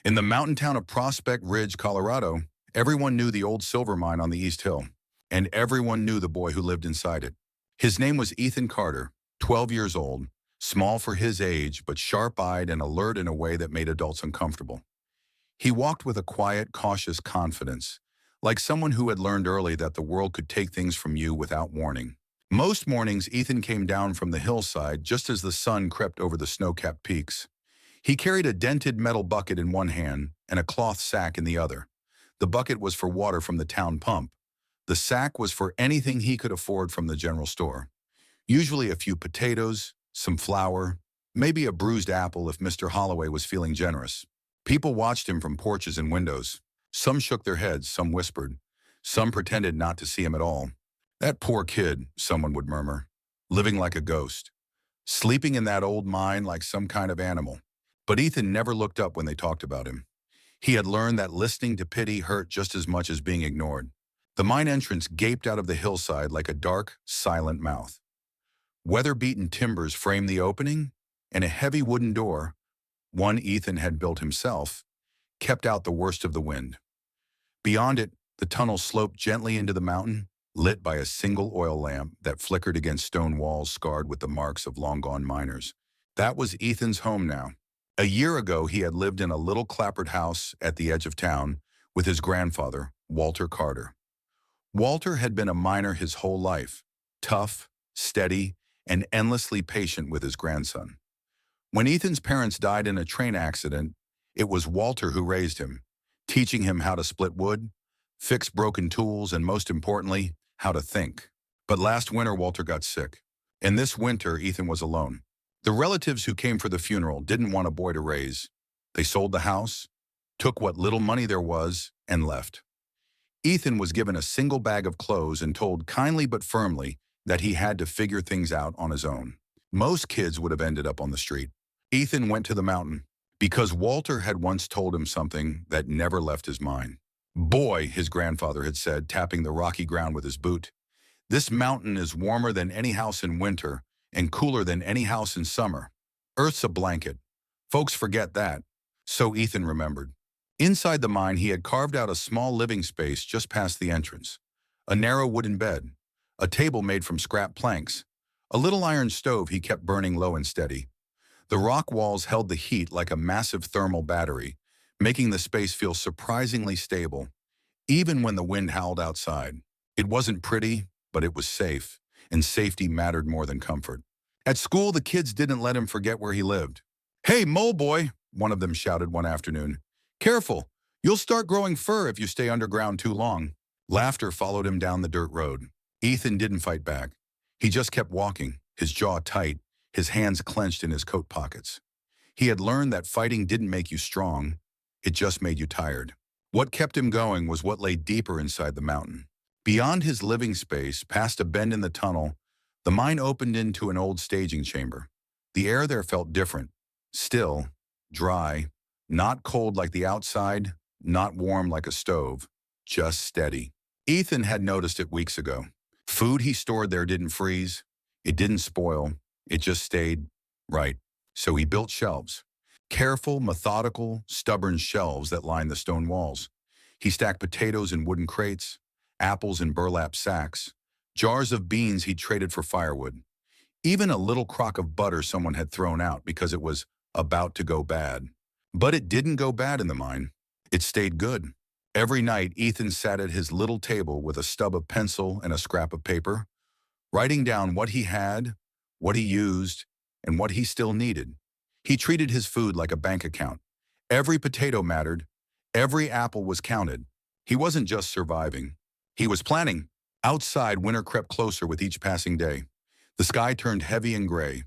In the mountain town of Prospect Ridge, Colorado, everyone knew the old silver mine on the East Hill, and everyone knew the boy who lived inside it. His name was Ethan Carter, 12 years old, small for his age, but sharp-eyed and alert in a way that made adults uncomfortable. He walked with a quiet, cautious confidence, like someone who had learned early that the world could take things from you without warning. Most mornings, Ethan came down from the hillside just as the sun crept over the snow-capped peaks. He carried a dented metal bucket in one hand and a cloth sack in the other. The bucket was for water from the town pump. The sack was for anything he could afford from the general store. Usually a few potatoes, some flour, maybe a bruised apple if Mr. Holloway was feeling generous. People watched him from porches and windows. Some shook their heads, some whispered. Some pretended not to see him at all. "That poor kid," someone would murmur, "living like a ghost, sleeping in that old mine like some kind of animal." But Ethan never looked up when they talked about him. He had learned that listening to pity hurt just as much as being ignored. The mine entrance gaped out of the hillside like a dark, silent mouth. Weather-beaten timbers framed the opening, and a heavy wooden door, one Ethan had built himself, kept out the worst of the wind. Beyond it, the tunnel sloped gently into the mountain, lit by a single oil lamp that flickered against stone walls scarred with the marks of long-gone miners. That was Ethan's home now. A year ago, he had lived in a little clapboard house at the edge of town with his grandfather, Walter Carter. Walter had been a miner his whole life, tough, steady, and endlessly patient with his grandson. When Ethan's parents died in a train accident, it was Walter who raised him, teaching him how to split wood, fix broken tools, and most importantly, how to think. But last winter, Walter got sick. And this winter, Ethan was alone. The relatives who came for the funeral didn't want a boy to raise. They sold the house, took what little money there was, and left. Ethan was given a single bag of clothes and told kindly but firmly that he had to figure things out on his own. Most kids would have ended up on the street. Ethan went to the mountain because Walter had once told him something that never left his mind. "Boy," his grandfather had said, tapping the rocky ground with his boot, "this mountain is warmer than any house in winter and cooler than any house in summer. Earth's a blanket. Folks forget that." So Ethan remembered. Inside the mine, he had carved out a small living space just past the entrance. A narrow wooden bed, a table made from scrap planks, a little iron stove he kept burning low and steady. The rock walls held the heat like a massive thermal battery, making the space feel surprisingly stable, even when the wind howled outside. It wasn't pretty, but it was safe, and safety mattered more than comfort. At school, the kids didn't let him forget where he lived. "Hey, mole boy," one of them shouted one afternoon. "Careful, you'll start growing fur if you stay underground too long." Laughter followed him down the dirt road. Ethan didn't fight back. He just kept walking, his jaw tight, his hands clenched in his coat pockets. He had learned that fighting didn't make you strong, it just made you tired. What kept him going was what lay deeper inside the mountain. Beyond his living space, past a bend in the tunnel, the mine opened into an old staging chamber. The air there felt different, still, dry, not cold like the outside, not warm like a stove, just steady. Ethan had noticed it weeks ago. Food he stored there didn't freeze, it didn't spoil, it just stayed right. So he built shelves. Careful, methodical, stubborn shelves that lined the stone walls. He stacked potatoes in wooden crates, apples in burlap sacks, jars of beans he traded for firewood. Even a little crock of butter someone had thrown out because it was about to go bad. But it didn't go bad in the mine. It stayed good. Every night, Ethan sat at his little table with a stub of pencil and a scrap of paper, writing down what he had, what he used, and what he still needed. He treated his food like a bank account. Every potato mattered. Every apple was counted. He wasn't just surviving. He was planning. Outside, winter crept closer with each passing day. The sky turned heavy and gray.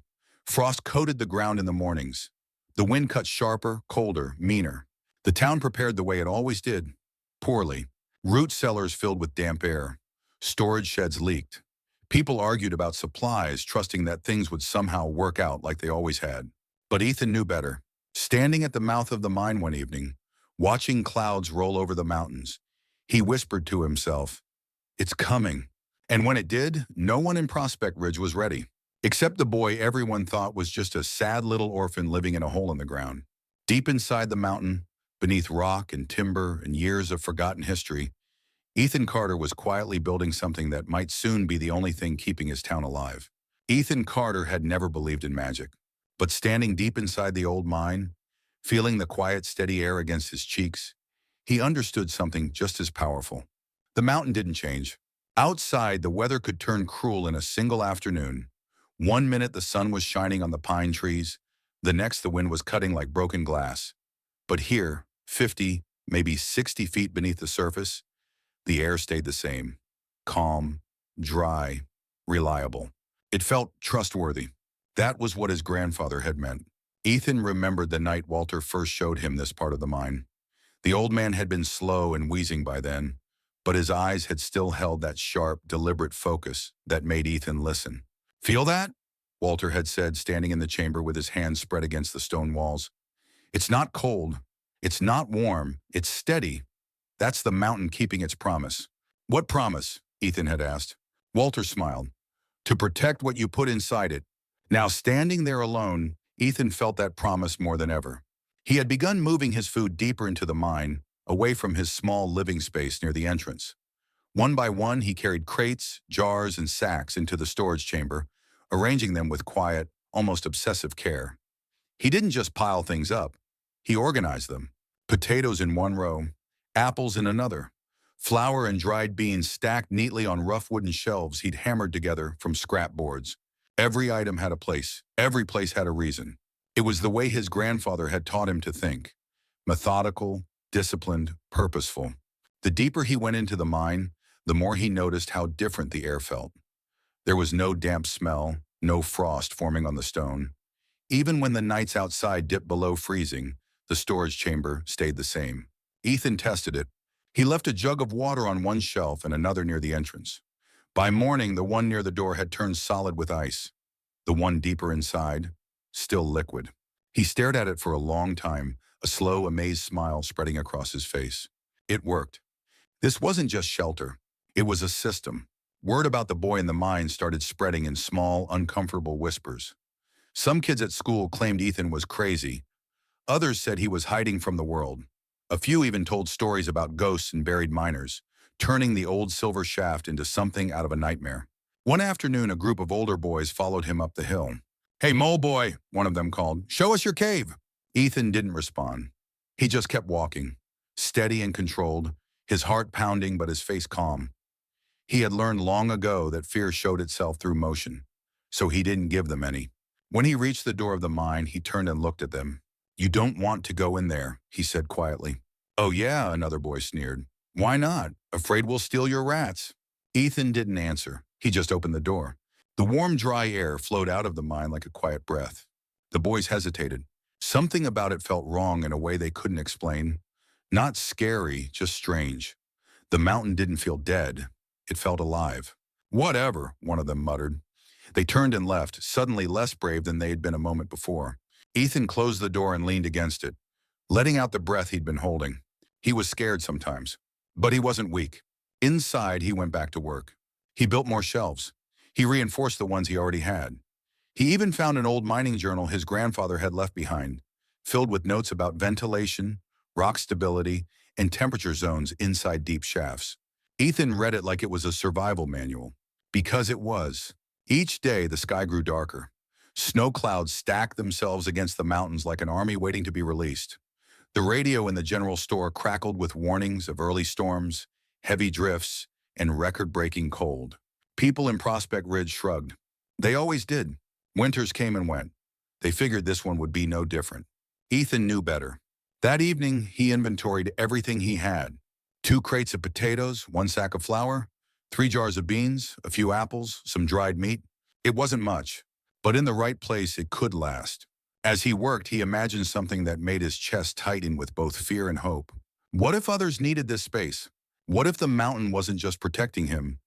Frost coated the ground in the mornings. The wind cut sharper, colder, meaner. The town prepared the way it always did, poorly. Root cellars filled with damp air. Storage sheds leaked. People argued about supplies, trusting that things would somehow work out like they always had. But Ethan knew better. Standing at the mouth of the mine one evening, watching clouds roll over the mountains, he whispered to himself, "It's coming." And when it did, no one in Prospect Ridge was ready, except the boy everyone thought was just a sad little orphan living in a hole in the ground. Deep inside the mountain, Beneath rock and timber and years of forgotten history, Ethan Carter was quietly building something that might soon be the only thing keeping his town alive. Ethan Carter had never believed in magic, but standing deep inside the old mine, feeling the quiet, steady air against his cheeks, he understood something just as powerful. The mountain didn't change. Outside, the weather could turn cruel in a single afternoon. One minute the sun was shining on the pine trees, the next the wind was cutting like broken glass. But here, 50, maybe 60 feet beneath the surface, the air stayed the same. Calm, dry, reliable. It felt trustworthy. That was what his grandfather had meant. Ethan remembered the night Walter first showed him this part of the mine. The old man had been slow and wheezing by then, but his eyes had still held that sharp, deliberate focus that made Ethan listen. "Feel that?" Walter had said, standing in the chamber with his hands spread against the stone walls. "It's not cold. It's not warm. It's steady. That's the mountain keeping its promise." "What promise?" Ethan had asked. Walter smiled. "To protect what you put inside it." Now, standing there alone, Ethan felt that promise more than ever. He had begun moving his food deeper into the mine, away from his small living space near the entrance. One by one, he carried crates, jars, and sacks into the storage chamber, arranging them with quiet, almost obsessive care. He didn't just pile things up. He organized them. Potatoes in one row, apples in another, flour and dried beans stacked neatly on rough wooden shelves he'd hammered together from scrap boards. Every item had a place. Every place had a reason. It was the way his grandfather had taught him to think. Methodical, disciplined, purposeful. The deeper he went into the mine, the more he noticed how different the air felt. There was no damp smell, no frost forming on the stone. Even when the nights outside dipped below freezing, the storage chamber stayed the same. Ethan tested it. He left a jug of water on one shelf and another near the entrance. By morning, the one near the door had turned solid with ice. The one deeper inside, still liquid. He stared at it for a long time, a slow, amazed smile spreading across his face. It worked. This wasn't just shelter. It was a system. Word about the boy in the mine started spreading in small, uncomfortable whispers. Some kids at school claimed Ethan was crazy. Others said he was hiding from the world. A few even told stories about ghosts and buried miners, turning the old silver shaft into something out of a nightmare. One afternoon, a group of older boys followed him up the hill. "Hey, mole boy," one of them called, "show us your cave." Ethan didn't respond. He just kept walking, steady and controlled, his heart pounding but his face calm. He had learned long ago that fear showed itself through motion, so he didn't give them any. When he reached the door of the mine, he turned and looked at them. "You don't want to go in there," he said quietly. "Oh yeah," another boy sneered. "Why not? Afraid we'll steal your rats?" Ethan didn't answer. He just opened the door. The warm, dry air flowed out of the mine like a quiet breath. The boys hesitated. Something about it felt wrong in a way they couldn't explain. Not scary, just strange. The mountain didn't feel dead. It felt alive. "Whatever," one of them muttered. They turned and left, suddenly less brave than they had been a moment before. Ethan closed the door and leaned against it, letting out the breath he'd been holding. He was scared sometimes, but he wasn't weak. Inside, he went back to work. He built more shelves. He reinforced the ones he already had. He even found an old mining journal his grandfather had left behind, filled with notes about ventilation, rock stability, and temperature zones inside deep shafts. Ethan read it like it was a survival manual, because it was. Each day, the sky grew darker. Snow clouds stacked themselves against the mountains like an army waiting to be released. The radio in the general store crackled with warnings of early storms, heavy drifts, and record-breaking cold. People in Prospect Ridge shrugged. They always did. Winters came and went. They figured this one would be no different. Ethan knew better. That evening, he inventoried everything he had. 2 crates of potatoes, 1 sack of flour, 3 jars of beans, a few apples, some dried meat. It wasn't much, but in the right place, it could last. As he worked, he imagined something that made his chest tighten with both fear and hope. What if others needed this space? What if the mountain wasn't just protecting him,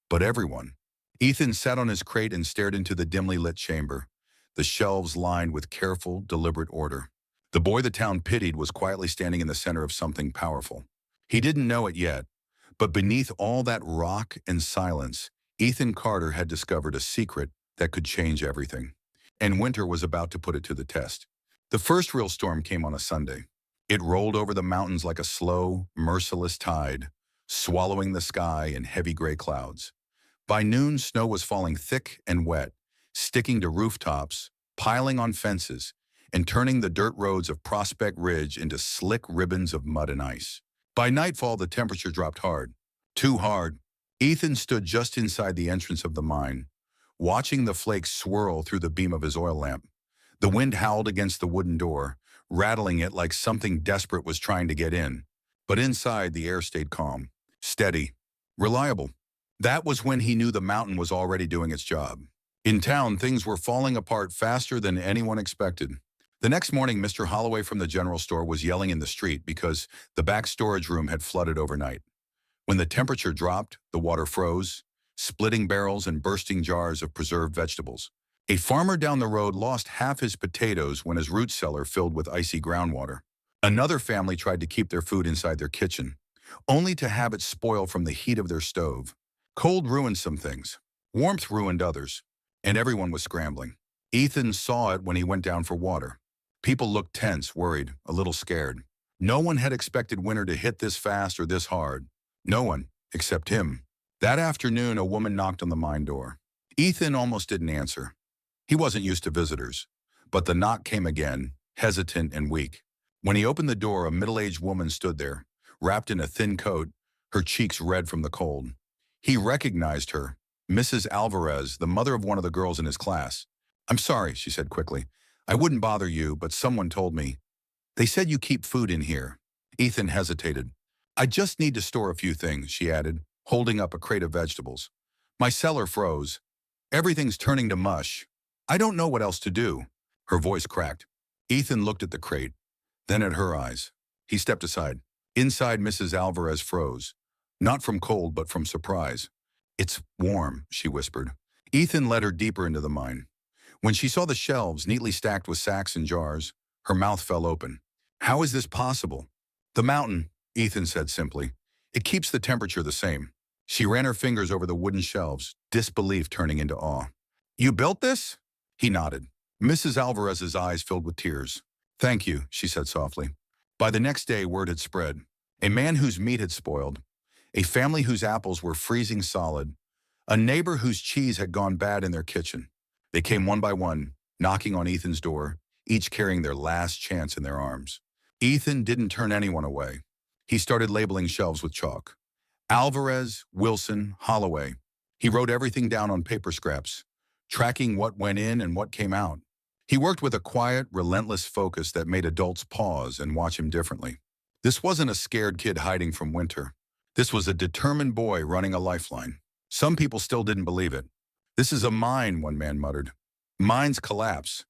but everyone? Ethan sat on his crate and stared into the dimly lit chamber, the shelves lined with careful, deliberate order. The boy the town pitied was quietly standing in the center of something powerful. He didn't know it yet, but beneath all that rock and silence, Ethan Carter had discovered a secret that could change everything. And winter was about to put it to the test. The first real storm came on a Sunday. It rolled over the mountains like a slow, merciless tide, swallowing the sky in heavy gray clouds. By noon, snow was falling thick and wet, sticking to rooftops, piling on fences, and turning the dirt roads of Prospect Ridge into slick ribbons of mud and ice. By nightfall, the temperature dropped hard. Too hard. Ethan stood just inside the entrance of the mine, watching the flakes swirl through the beam of his oil lamp. The wind howled against the wooden door, rattling it like something desperate was trying to get in. But inside, the air stayed calm, steady, reliable. That was when he knew the mountain was already doing its job. In town, things were falling apart faster than anyone expected. The next morning, Mr. Holloway from the general store was yelling in the street because the back storage room had flooded overnight. When the temperature dropped, the water froze, splitting barrels and bursting jars of preserved vegetables. A farmer down the road lost half his potatoes when his root cellar filled with icy groundwater. Another family tried to keep their food inside their kitchen, only to have it spoil from the heat of their stove. Cold ruined some things. Warmth ruined others. And everyone was scrambling. Ethan saw it when he went down for water. People looked tense, worried, a little scared. No one had expected winter to hit this fast or this hard. No one, except him. That afternoon, a woman knocked on the mine door. Ethan almost didn't answer. He wasn't used to visitors. But the knock came again, hesitant and weak. When he opened the door, a middle-aged woman stood there, wrapped in a thin coat, her cheeks red from the cold. He recognized her, Mrs. Alvarez, the mother of one of the girls in his class. "I'm sorry," she said quickly. "I wouldn't bother you, but someone told me. They said you keep food in here." Ethan hesitated. "I just need to store a few things," she added, holding up a crate of vegetables. "My cellar froze. Everything's turning to mush. I don't know what else to do." Her voice cracked. Ethan looked at the crate, then at her eyes. He stepped aside. Inside, Mrs. Alvarez froze. Not from cold, but from surprise. "It's warm," she whispered. Ethan led her deeper into the mine. When she saw the shelves neatly stacked with sacks and jars, her mouth fell open. "How is this possible?" "The mountain," Ethan said simply. "It keeps the temperature the same." She ran her fingers over the wooden shelves, disbelief turning into awe. "You built this?" He nodded. Mrs. Alvarez's eyes filled with tears. "Thank you," she said softly. By the next day, word had spread. A man whose meat had spoiled, a family whose apples were freezing solid, a neighbor whose cheese had gone bad in their kitchen. They came one by one, knocking on Ethan's door, each carrying their last chance in their arms. Ethan didn't turn anyone away. He started labeling shelves with chalk. Alvarez, Wilson, Holloway. He wrote everything down on paper scraps, tracking what went in and what came out. He worked with a quiet, relentless focus that made adults pause and watch him differently. This wasn't a scared kid hiding from winter. This was a determined boy running a lifeline. Some people still didn't believe it. "This is a mine," one man muttered. "Mines collapse.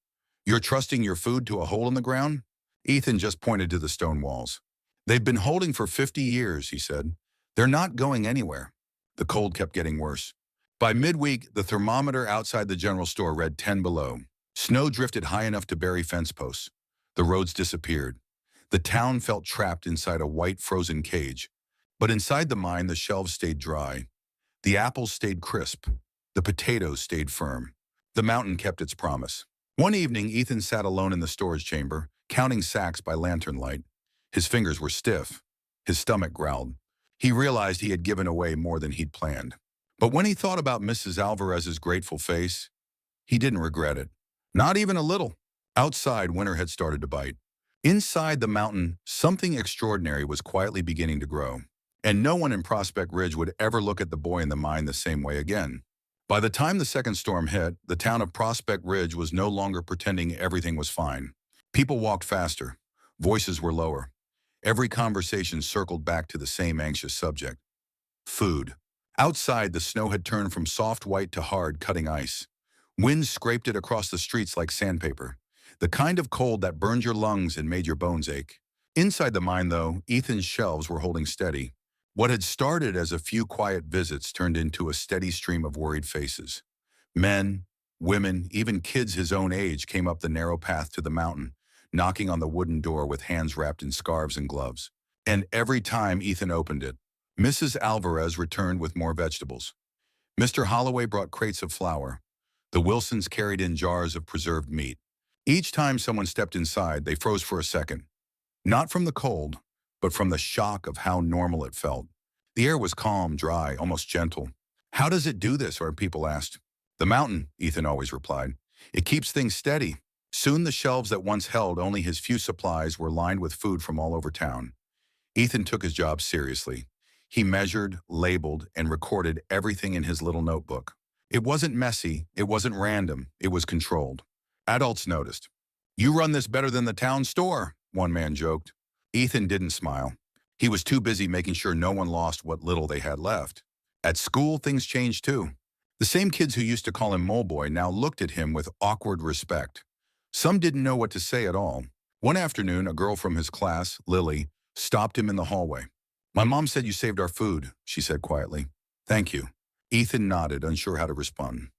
You're trusting your food to a hole in the ground?" Ethan just pointed to the stone walls. "They've been holding for 50 years, he said. "They're not going anywhere." The cold kept getting worse. By midweek, the thermometer outside the general store read 10 below. Snow drifted high enough to bury fence posts. The roads disappeared. The town felt trapped inside a white frozen cage. But inside the mine, the shelves stayed dry. The apples stayed crisp. The potatoes stayed firm. The mountain kept its promise. One evening, Ethan sat alone in the storage chamber, counting sacks by lantern light. His fingers were stiff. His stomach growled. He realized he had given away more than he'd planned. But when he thought about Mrs. Alvarez's grateful face, he didn't regret it. Not even a little. Outside, winter had started to bite. Inside the mountain, something extraordinary was quietly beginning to grow. And no one in Prospect Ridge would ever look at the boy in the mine the same way again. By the time the second storm hit, the town of Prospect Ridge was no longer pretending everything was fine. People walked faster. Voices were lower. Every conversation circled back to the same anxious subject: food. Outside, the snow had turned from soft white to hard, cutting ice. Winds scraped it across the streets like sandpaper, the kind of cold that burned your lungs and made your bones ache. Inside the mine, though, Ethan's shelves were holding steady. What had started as a few quiet visits turned into a steady stream of worried faces. Men, women, even kids his own age came up the narrow path to the mountain, knocking on the wooden door with hands wrapped in scarves and gloves. And every time Ethan opened it, Mrs. Alvarez returned with more vegetables. Mr. Holloway brought crates of flour. The Wilsons carried in jars of preserved meat. Each time someone stepped inside, they froze for a second. Not from the cold, but from the shock of how normal it felt. The air was calm, dry, almost gentle. How does it do this, our people asked. The mountain, Ethan always replied. It keeps things steady. Soon the shelves that once held only his few supplies were lined with food from all over town. Ethan took his job seriously. He measured, labeled, and recorded everything in his little notebook. It wasn't messy, it wasn't random, it was controlled. Adults noticed. "You run this better than the town store," one man joked. Ethan didn't smile. He was too busy making sure no one lost what little they had left. At school, things changed too. The same kids who used to call him Mole Boy now looked at him with awkward respect. Some didn't know what to say at all. One afternoon, a girl from his class, Lily, stopped him in the hallway. "My mom said you saved our food," she said quietly. "Thank you." Ethan nodded, unsure how to respond.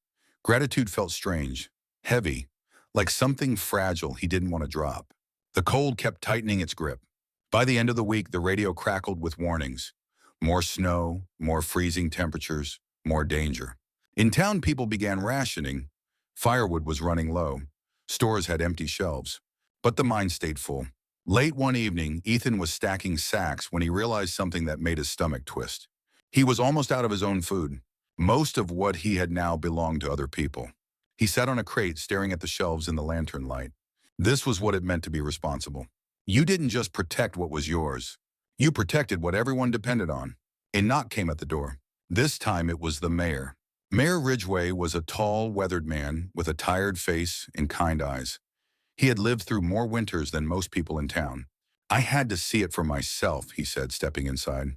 Gratitude felt strange, heavy, like something fragile he didn't want to drop. The cold kept tightening its grip. By the end of the week, the radio crackled with warnings. More snow, more freezing temperatures, more danger. In town, people began rationing. Firewood was running low. Stores had empty shelves. But the mine stayed full. Late one evening, Ethan was stacking sacks when he realized something that made his stomach twist. He was almost out of his own food. Most of what he had now belonged to other people. He sat on a crate staring at the shelves in the lantern light. This was what it meant to be responsible. You didn't just protect what was yours. You protected what everyone depended on. A knock came at the door. This time it was the mayor. Mayor Ridgway was a tall, weathered man with a tired face and kind eyes. He had lived through more winters than most people in town. "I had to see it for myself," he said, stepping inside.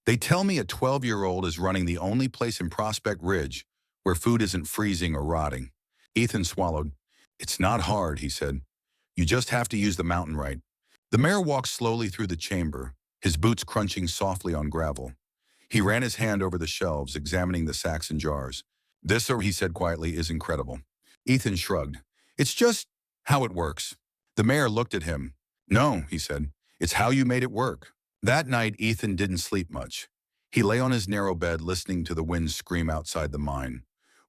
"They tell me a 12-year-old is running the only place in Prospect Ridge where food isn't freezing or rotting." Ethan swallowed. "It's not hard," he said. "You just have to use the mountain right." The mayor walked slowly through the chamber, his boots crunching softly on gravel. He ran his hand over the shelves, examining the sacks and jars. "This, sir," he said quietly, "is incredible." Ethan shrugged. "It's just how it works." The mayor looked at him. "No," he said, "it's how you made it work." That night, Ethan didn't sleep much. He lay on his narrow bed listening to the wind scream outside the mine,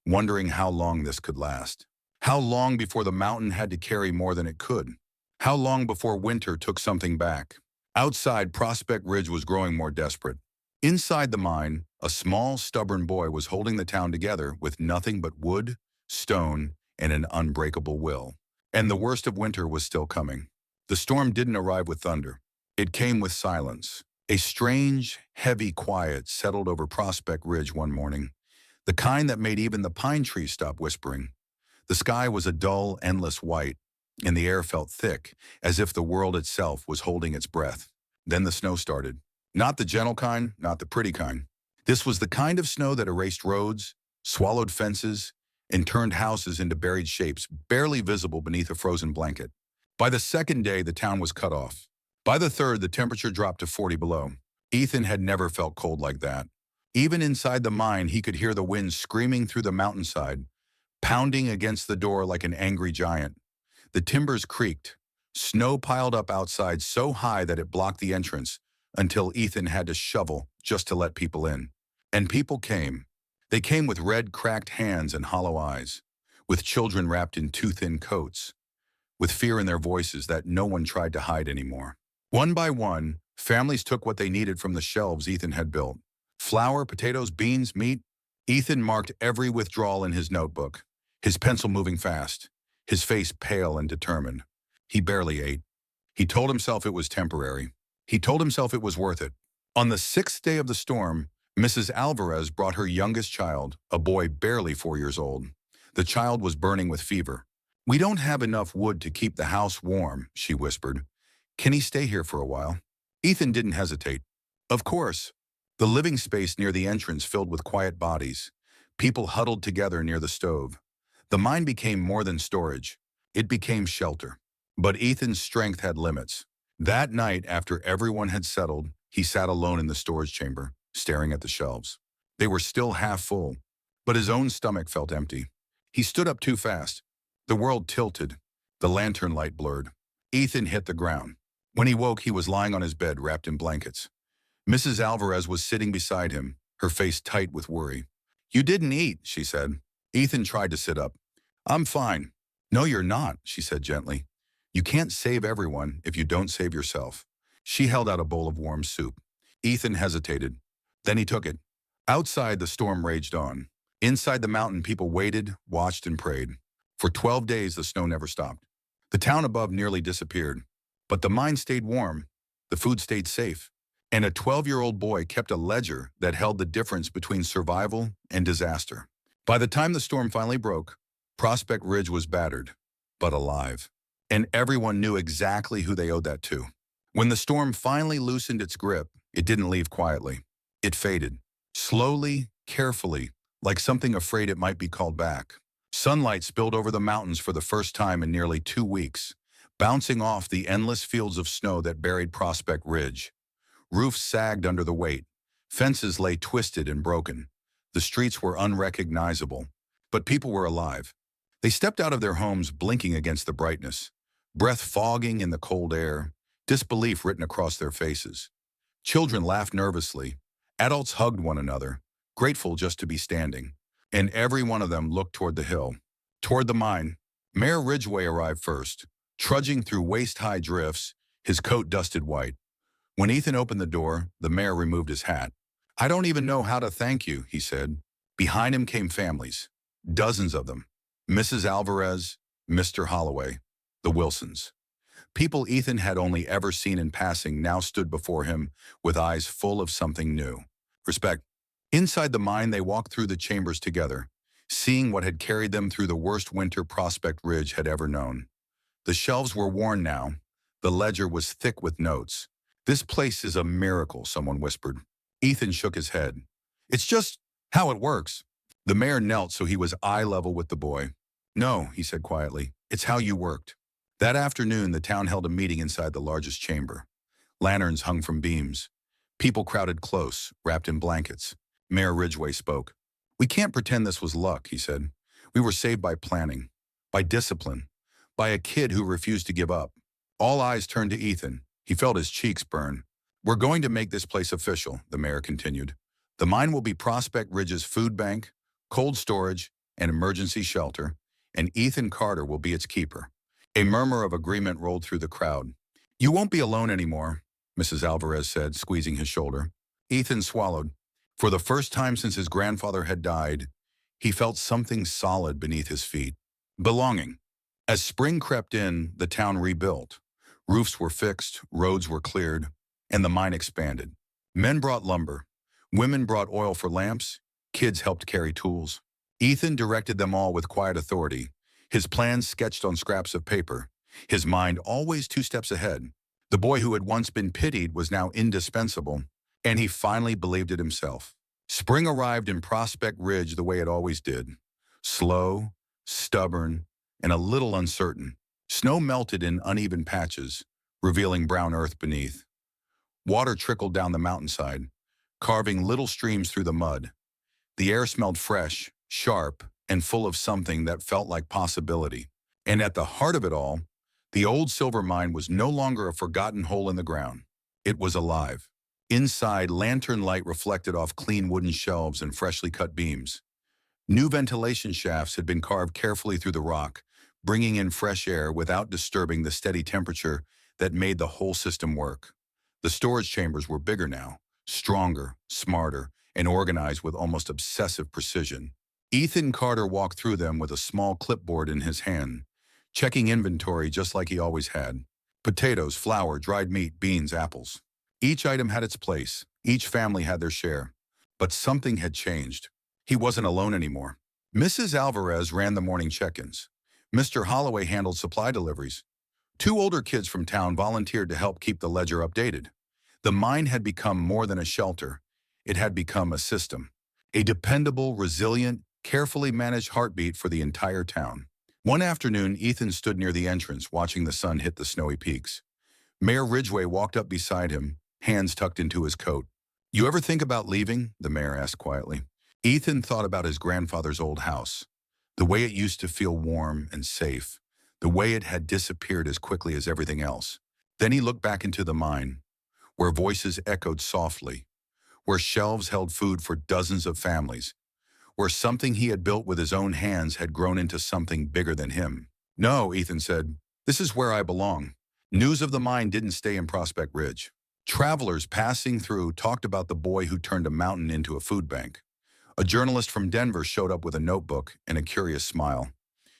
wondering how long this could last. How long before the mountain had to carry more than it could? How long before winter took something back? Outside, Prospect Ridge was growing more desperate. Inside the mine, a small, stubborn boy was holding the town together with nothing but wood, stone, and an unbreakable will. And the worst of winter was still coming. The storm didn't arrive with thunder. It came with silence. A strange, heavy quiet settled over Prospect Ridge one morning, the kind that made even the pine trees stop whispering. The sky was a dull, endless white, and the air felt thick, as if the world itself was holding its breath. Then the snow started. Not the gentle kind, not the pretty kind. This was the kind of snow that erased roads, swallowed fences, and turned houses into buried shapes barely visible beneath a frozen blanket. By the second day, the town was cut off. By the third, the temperature dropped to 40 below. Ethan had never felt cold like that. Even inside the mine, he could hear the wind screaming through the mountainside, pounding against the door like an angry giant. The timbers creaked. Snow piled up outside so high that it blocked the entrance until Ethan had to shovel just to let people in. And people came. They came with red, cracked hands and hollow eyes, with children wrapped in too thin coats, with fear in their voices that no one tried to hide anymore. One by one, families took what they needed from the shelves Ethan had built. Flour, potatoes, beans, meat. Ethan marked every withdrawal in his notebook, his pencil moving fast, his face pale and determined. He barely ate. He told himself it was temporary. He told himself it was worth it. On the 6th day of the storm, Mrs. Alvarez brought her youngest child, a boy barely 4 years old. The child was burning with fever. "We don't have enough wood to keep the house warm," she whispered. "Can he stay here for a while?" Ethan didn't hesitate. Of course. The living space near the entrance filled with quiet bodies, people huddled together near the stove. The mine became more than storage. It became shelter. But Ethan's strength had limits. That night, after everyone had settled, he sat alone in the storage chamber, staring at the shelves. They were still half full, but his own stomach felt empty. He stood up too fast. The world tilted. The lantern light blurred. Ethan hit the ground. When he woke, he was lying on his bed, wrapped in blankets. Mrs. Alvarez was sitting beside him, her face tight with worry. "You didn't eat," she said. Ethan tried to sit up. "I'm fine." "No, you're not," she said gently. You can't save everyone if you don't save yourself. She held out a bowl of warm soup. Ethan hesitated. Then he took it. Outside, the storm raged on. Inside the mountain, people waited, watched, and prayed. For 12 days, the snow never stopped. The town above nearly disappeared. But the mine stayed warm. The food stayed safe. And a 12-year-old boy kept a ledger that held the difference between survival and disaster. By the time the storm finally broke, Prospect Ridge was battered, but alive. And everyone knew exactly who they owed that to. When the storm finally loosened its grip, it didn't leave quietly. It faded. Slowly, carefully, like something afraid it might be called back. Sunlight spilled over the mountains for the first time in nearly 2 weeks, bouncing off the endless fields of snow that buried Prospect Ridge. Roofs sagged under the weight. Fences lay twisted and broken. The streets were unrecognizable, but people were alive. They stepped out of their homes blinking against the brightness, breath fogging in the cold air, disbelief written across their faces. Children laughed nervously. Adults hugged one another, grateful just to be standing. And every one of them looked toward the hill, toward the mine. Mayor Ridgway arrived first, trudging through waist-high drifts, his coat dusted white. When Ethan opened the door, the mayor removed his hat. "I don't even know how to thank you," he said. Behind him came families, dozens of them. Mrs. Alvarez, Mr. Holloway, the Wilsons. People Ethan had only ever seen in passing now stood before him with eyes full of something new. Respect. Inside the mine, they walked through the chambers together, seeing what had carried them through the worst winter Prospect Ridge had ever known. The shelves were worn now. The ledger was thick with notes. "This place is a miracle," someone whispered. Ethan shook his head. "It's just how it works." The mayor knelt so he was eye level with the boy. "No," he said quietly, "it's how you worked." That afternoon, the town held a meeting inside the largest chamber. Lanterns hung from beams. People crowded close, wrapped in blankets. Mayor Ridgway spoke. "We can't pretend this was luck," he said. "We were saved by planning, by discipline, by a kid who refused to give up." All eyes turned to Ethan. He felt his cheeks burn. "We're going to make this place official," the mayor continued. "The mine will be Prospect Ridge's food bank, cold storage, and emergency shelter, and Ethan Carter will be its keeper." A murmur of agreement rolled through the crowd. "You won't be alone anymore," Mrs. Alvarez said, squeezing his shoulder. Ethan swallowed. For the first time since his grandfather had died, he felt something solid beneath his feet. Belonging. As spring crept in, the town rebuilt. Roofs were fixed, roads were cleared, and the mine expanded. Men brought lumber. Women brought oil for lamps. Kids helped carry tools. Ethan directed them all with quiet authority, his plans sketched on scraps of paper, his mind always 2 steps ahead. The boy who had once been pitied was now indispensable, and he finally believed it himself. Spring arrived in Prospect Ridge the way it always did. Slow, stubborn, and a little uncertain. Snow melted in uneven patches, revealing brown earth beneath. Water trickled down the mountainside, carving little streams through the mud. The air smelled fresh, sharp, and full of something that felt like possibility. And at the heart of it all, the old silver mine was no longer a forgotten hole in the ground. It was alive. Inside, lantern light reflected off clean wooden shelves and freshly cut beams. New ventilation shafts had been carved carefully through the rock, bringing in fresh air without disturbing the steady temperature that made the whole system work. The storage chambers were bigger now, stronger, smarter, and organized with almost obsessive precision. Ethan Carter walked through them with a small clipboard in his hand, checking inventory just like he always had. Potatoes, flour, dried meat, beans, apples. Each item had its place. Each family had their share. But something had changed. He wasn't alone anymore. Mrs. Alvarez ran the morning check-ins. Mr. Holloway handled supply deliveries. 2 older kids from town volunteered to help keep the ledger updated. The mine had become more than a shelter. It had become a system. A dependable, resilient, carefully managed heartbeat for the entire town. One afternoon, Ethan stood near the entrance, watching the sun hit the snowy peaks. Mayor Ridgway walked up beside him, hands tucked into his coat. "You ever think about leaving?" the mayor asked quietly. Ethan thought about his grandfather's old house, the way it used to feel warm and safe, the way it had disappeared as quickly as everything else. Then he looked back into the mine, where voices echoed softly, where shelves held food for dozens of families, where something he had built with his own hands had grown into something bigger than him. "No," Ethan said, This is where I belong. News of the mine didn't stay in Prospect Ridge. Travelers passing through talked about the boy who turned a mountain into a food bank. A journalist from Denver showed up with a notebook and a curious smile.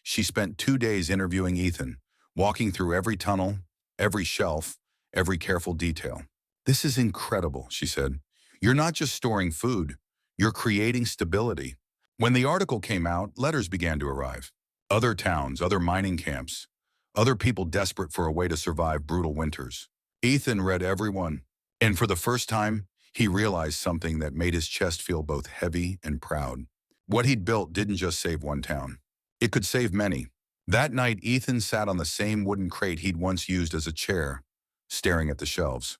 She spent 2 days interviewing Ethan, walking through every tunnel, every shelf, every careful detail. "This is incredible," she said. "You're not just storing food, you're creating stability." When the article came out, letters began to arrive. Other towns, other mining camps, other people desperate for a way to survive brutal winters. Ethan read every one, and for the first time, he realized something that made his chest feel both heavy and proud. What he'd built didn't just save one town. It could save many. That night, Ethan sat on the same wooden crate he'd once used as a chair, staring at the shelves.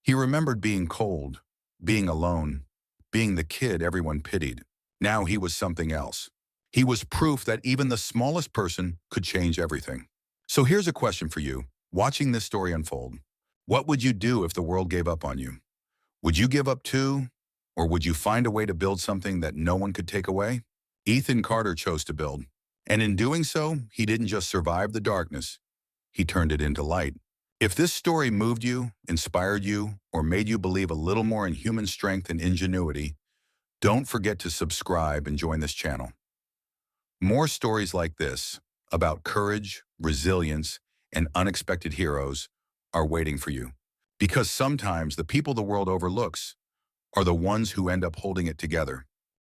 He remembered being cold, being alone, being the kid everyone pitied. Now he was something else. He was proof that even the smallest person could change everything. So here's a question for you, watching this story unfold. What would you do if the world gave up on you? Would you give up too? Or would you find a way to build something that no one could take away? Ethan Carter chose to build. And in doing so, he didn't just survive the darkness, he turned it into light. If this story moved you, inspired you, or made you believe a little more in human strength and ingenuity, don't forget to subscribe and join this channel. More stories like this, about courage, resilience, and unexpected heroes, are waiting for you. Because sometimes the people the world overlooks are the ones who end up holding it together.